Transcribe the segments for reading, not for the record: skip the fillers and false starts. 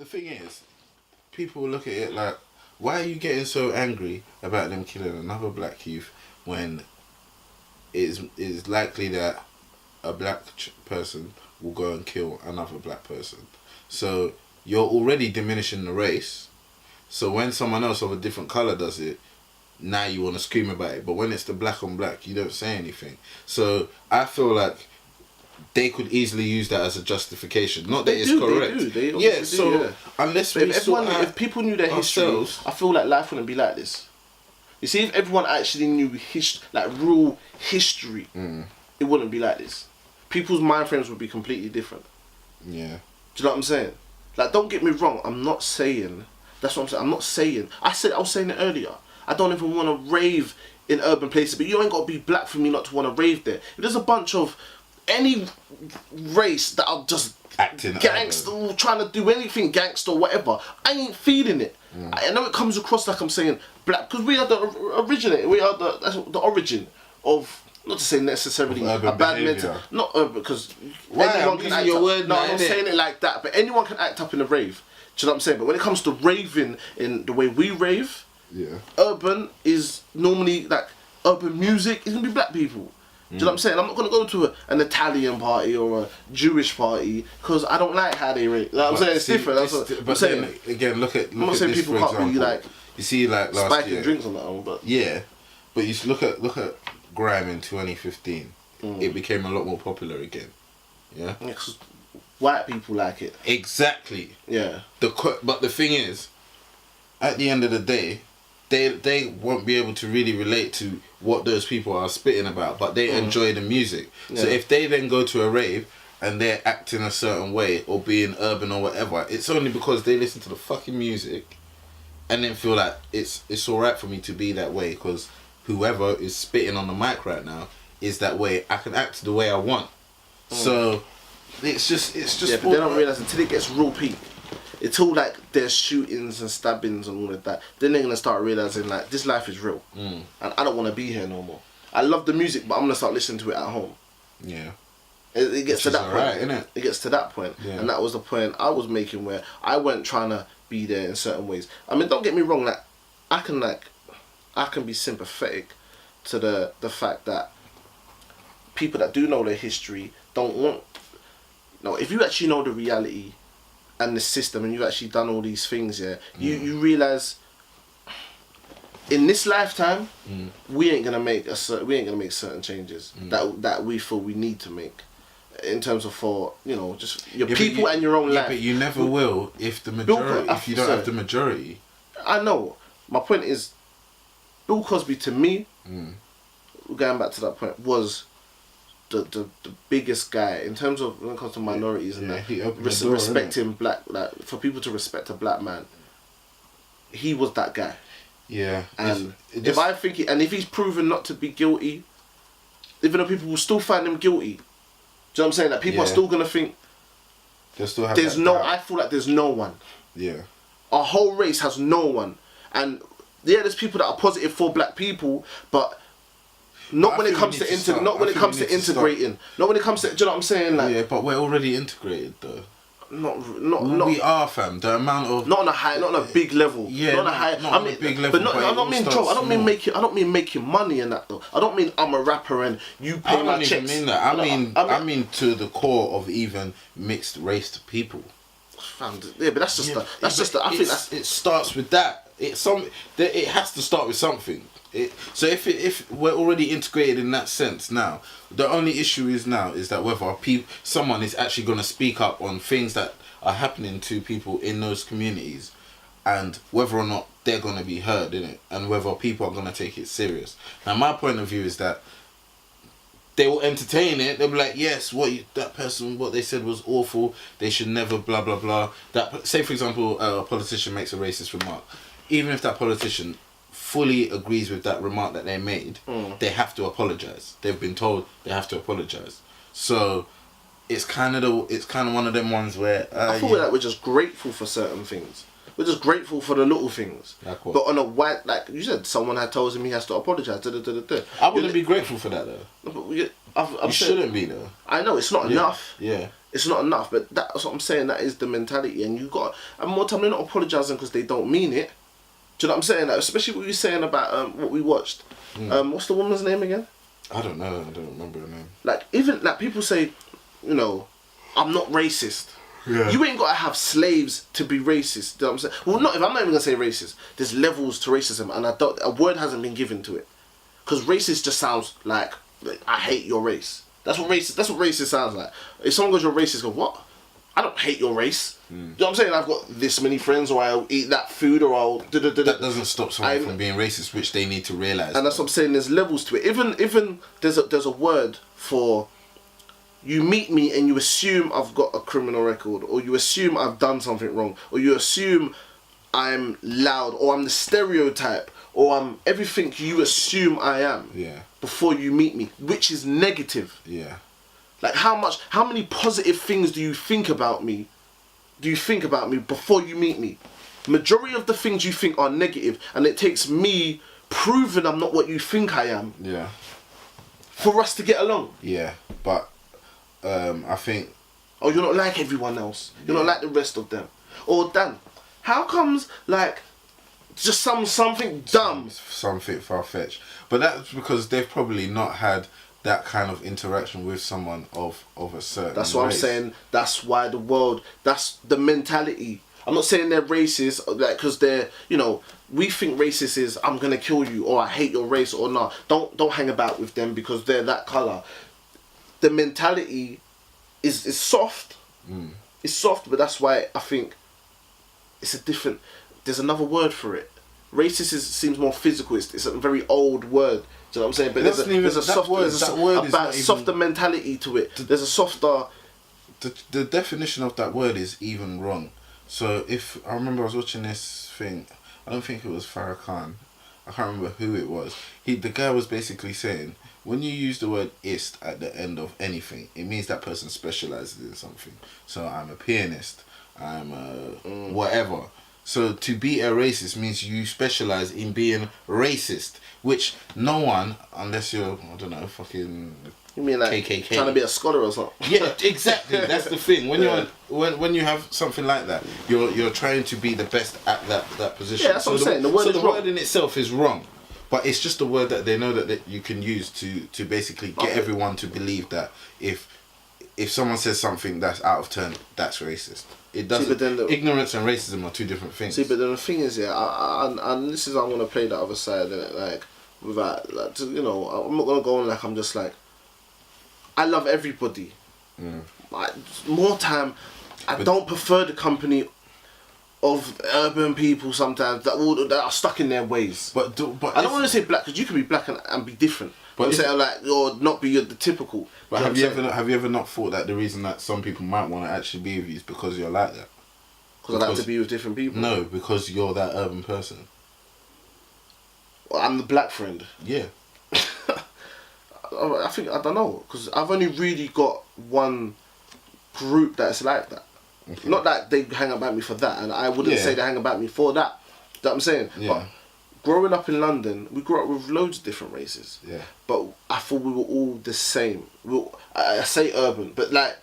the thing is, people look at it like, why are you getting so angry about them killing another black youth when it's likely that a black person will go and kill another black person? So you're already diminishing the race. So when someone else of a different colour does it, now you want to scream about it. But when it's the black on black, you don't say anything. So I feel like they could easily use that as a justification. Not that it's correct. They yeah, so yeah. Unless but we if people knew their history, I feel like life wouldn't be like this. You see, if everyone actually knew real history, it wouldn't be like this. People's mind frames would be completely different. Yeah. Do you know what I'm saying? Like, don't get me wrong. I'm not saying. That's what I'm saying. I'm not saying. I was saying it earlier. I don't even want to rave in urban places, but you ain't got to be black for me not to want to rave there. If there's a bunch of any race that are just acting gangster, trying to do anything gangster or whatever, I ain't feeling it. I know it comes across like I'm saying black, because we are the originator. We are the origin of, not to say necessarily a bad mental, not urban, because anyone can act up. No, I'm not saying it like that, but anyone can act up in a rave. Do you know what I'm saying? But when it comes to raving in the way we rave, urban is normally like urban music is gonna be black people. Do you know what I'm saying? I'm not going to go to an Italian party or a Jewish party because I don't like how they rate. Like I'm saying it's different. That's what I'm saying. Then, again, look at I'm not saying this, people for can't example. be like you see, like last spiking year, drinks on that one, but but you look at grime in 2015. It became a lot more popular again. Yeah. Because white people like it. Exactly. Yeah. But the thing is, at the end of the day, they won't be able to really relate to what those people are spitting about, but they enjoy the music. So if they then go to a rave and they're acting a certain way or being urban or whatever, it's only because they listen to the fucking music and then feel like it's alright for me to be that way because whoever is spitting on the mic right now is that way. I can act the way I want. So it's just yeah, but they don't realise until it gets real peak. It's all like there's shootings and stabbings and all of that. Then they're gonna start realizing like this life is real, and I don't want to be here no more. I love the music, but I'm gonna start listening to it at home. Yeah, it gets to that point. Right, innit? It gets to that point, and that was the point I was making where I weren't trying to be there in certain ways. I mean, don't get me wrong. Like I can be sympathetic to the fact that people that do know their history don't want. No, if you actually know the reality and the system, and you've actually done all these things, you realise in this lifetime we ain't gonna make certain changes that we feel we need to make in terms of just your people and your own life. But you never will if the majority if you don't have the majority. I know. My point is, Bill Cosby to me, going back to that point, was the biggest guy in terms of when it comes to minorities and respecting black, like for people to respect a black man. He was that guy. Yeah. And if he's proven not to be guilty, even though people will still find him guilty, do you know what I'm saying? That people are still gonna think. They still have. I feel like there's no one. Yeah. Our whole race has no one, and there's people that are positive for black people, but. Not when it comes to integrating. Not when it comes to, do you know what I'm saying? Like, yeah, but we're already integrated though. Not we are, fam. The amount of not on a big level. Yeah, not on a high. Not on a big level. But I don't mean joke. I don't mean making money in that though. I don't mean I'm a rapper and you pay my checks. I don't even mean that. I mean to the core of even mixed race people. Fam, yeah, but that's just I think it starts with that. It has to start with something. So if we're already integrated in that sense now, the only issue is that whether someone is actually going to speak up on things that are happening to people in those communities, and whether or not they're going to be heard in it, and whether people are going to take it serious. Now, my point of view is that they will entertain it. They'll be like, yes, what they said was awful. They should never blah blah blah. Say for example, a politician makes a racist remark. Even if that politician fully agrees with that remark that they made, they have to apologize. They've been told they have to apologize. So it's kind of one of them ones where I feel like we're just grateful for certain things. We're just grateful for the little things. Like what? But on a white, like you said, someone had told him he has to apologize. I wouldn't be grateful for that though. You shouldn't be though. I know it's not enough. Yeah. it's not enough. But that's what I'm saying. That is the mentality, and you got. And more time they're not apologising because they don't mean it. Do you know what I'm saying? Like, especially what you were saying about what we watched. What's the woman's name again? I don't know. I don't remember her name. Like even like people say, you know, I'm not racist. Yeah. You ain't got to have slaves to be racist. Do you know what I'm saying? Well, not if I'm not even gonna say racist. There's levels to racism, and a word hasn't been given to it. Because racist just sounds like I hate your race. That's what racist sounds like. If someone goes, you're racist, go, what? I don't hate your race. You know what I'm saying? I've got this many friends, or I'll eat that food, or I'll... That doesn't stop someone from being racist, which they need to realise. And that's what I'm saying, there's levels to it. Even there's a word for... You meet me and you assume I've got a criminal record, or you assume I've done something wrong, or you assume I'm loud, or I'm the stereotype, or I'm everything you assume I am. Yeah. Before you meet me, which is negative. Yeah. Like how many positive things do you think about me? Do you think about me before you meet me? Majority of the things you think are negative, and it takes me proving I'm not what you think I am. Yeah. For us to get along. Yeah, but I think. Oh, you're not like everyone else. You're not like the rest of them. Or Dan, how comes like just something dumb? Something far-fetched. But that's because they've probably not had that kind of interaction with someone of a certain That's what race. I'm saying. That's why the world, that's the mentality. I'm not saying they're racist, like, because they're, you know, we think racist is I'm gonna kill you, or I hate your race, or not. Don't hang about with them because they're that colour. The mentality is soft. It's soft, but that's why I think it's a different. There's another word for it. Racist seems more physical. It's a very old word. Do you know what I'm saying? But there's a softer mentality to it. There's a softer. The definition of that word is even wrong. So if I remember, I was watching this thing. I don't think it was Farrakhan Khan. I can't remember who it was. The guy was basically saying, when you use the word "ist" at the end of anything, it means that person specializes in something. So I'm a pianist. I'm a whatever. So to be a racist means you specialize in being racist, which no one, unless you're, I don't know, fucking You mean like KKK. trying to be a scholar or something? Yeah, exactly. That's the thing. When when you have something like that, you're trying to be the best at that position. Yeah, that's what I'm saying. The word in itself is wrong, but it's just a word that they know that you can use to basically get everyone to believe that if someone says something that's out of turn, that's racist. It doesn't. Ignorance and racism are two different things. See, but then the thing is, and this is how I'm gonna play the other side, innit? Like, without, like, you know, I'm not gonna go on like I'm just like, I love everybody. Like, more time, I don't prefer the company of urban people sometimes that are stuck in their ways. But I don't want to say black, because you can be black and be different. But I'm saying, like, or not be the typical. But have you ever not thought that the reason that some people might want to actually be with you is because you're like that? Because I like to be with different people. No, because you're that urban person. Well, I'm the black friend. Yeah. I don't know, because I've only really got one group that's like that. Okay. Not that they hang about me for that, and I wouldn't say they hang about me for that. You know what I'm saying? Yeah. But growing up in London, we grew up with loads of different races. Yeah. But I thought we were all the same. I say urban, but like,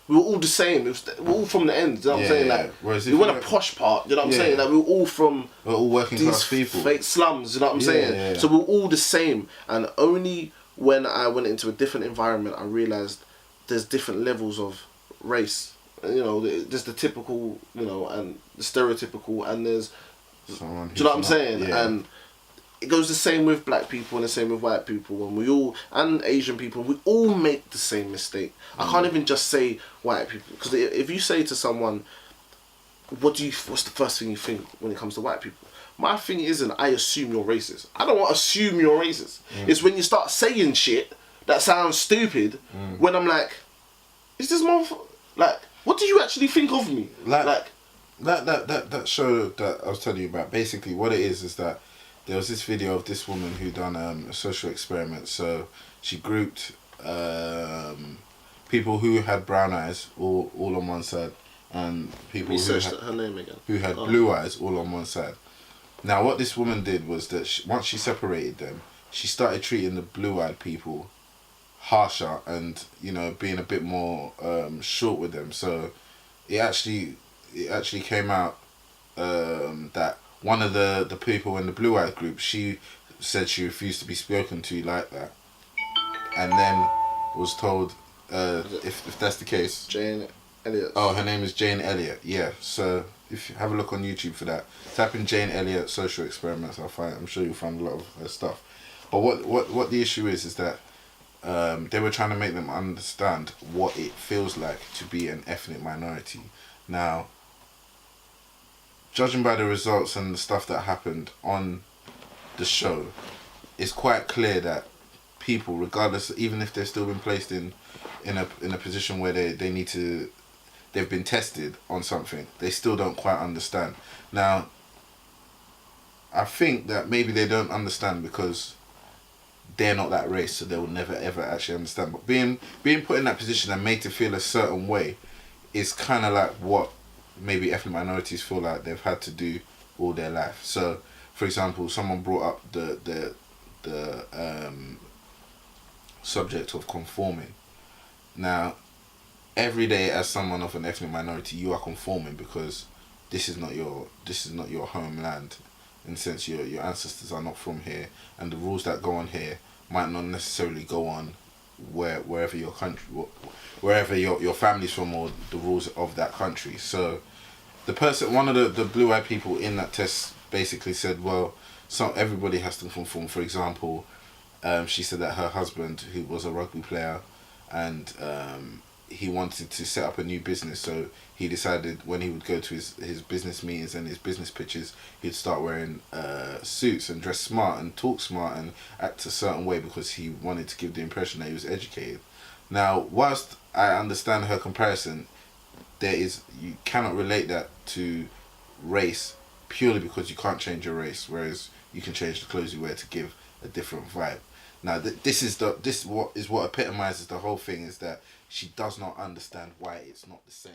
we were all the same. We were all from the end. You know what I'm saying? Like, we weren't a posh part. You know what I'm saying? Like, we were all from. We're all working class people. Fake slums. You know what I'm saying? Yeah. So we were all the same, and only when I went into a different environment, I realised there's different levels of race. You know, there's the typical, you know, and the stereotypical, and there's, do you know what I'm saying? Yeah. And it goes the same with black people and the same with white people, and Asian people, we all make the same mistake. I can't even just say white people, because if you say to someone, what's the first thing you think when it comes to white people? My thing isn't, I assume you're racist. I don't want to assume you're racist. It's when you start saying shit that sounds stupid, when I'm like, is this motherfucker, like, what do you actually think of me? That show that I was telling you about, basically what it is that there was this video of this woman who done a social experiment. So she grouped people who had brown eyes all on one side, and people her name again. Who had blue eyes all on one side. Now what this woman did was that once she separated them, she started treating the blue-eyed people harsher and being a bit more short with them. So it actually came out that one of the people in the Blue Eyes group, she said she refused to be spoken to like that, and then was told if that's the case. Jane Elliott. Oh, her name is Jane Elliott. Yeah. So if you have a look on YouTube for that, type in Jane Elliott social experiments. I'm sure you'll find a lot of her stuff. But what the issue is that they were trying to make them understand what it feels like to be an ethnic minority. Now, judging by the results and the stuff that happened on the show, it's quite clear that people, regardless, even if they've still been placed in a position where they need to, they've been tested on something, they still don't quite understand. Now, I think that maybe they don't understand because they're not that race, so they will never ever actually understand. But being put in that position and made to feel a certain way is kind of like what maybe ethnic minorities feel like they've had to do all their life. So, for example, someone brought up the subject of conforming. Now, every day as someone of an ethnic minority, you are conforming because this is not your homeland. In the sense, your ancestors are not from here, and the rules that go on here might not necessarily go on wherever your country, wherever your family's from, or the rules of that country. So, one of the blue-eyed people in that test basically said, well, everybody has to conform. For example, she said that her husband, who was a rugby player, and he wanted to set up a new business, so he decided when he would go to his business meetings and his business pitches, he'd start wearing suits and dress smart and talk smart and act a certain way because he wanted to give the impression that he was educated. Now, whilst I understand her comparison, you cannot relate that to race purely because you can't change your race, whereas you can change the clothes you wear to give a different vibe. Now, this is what epitomizes the whole thing, is that she does not understand why it's not the same.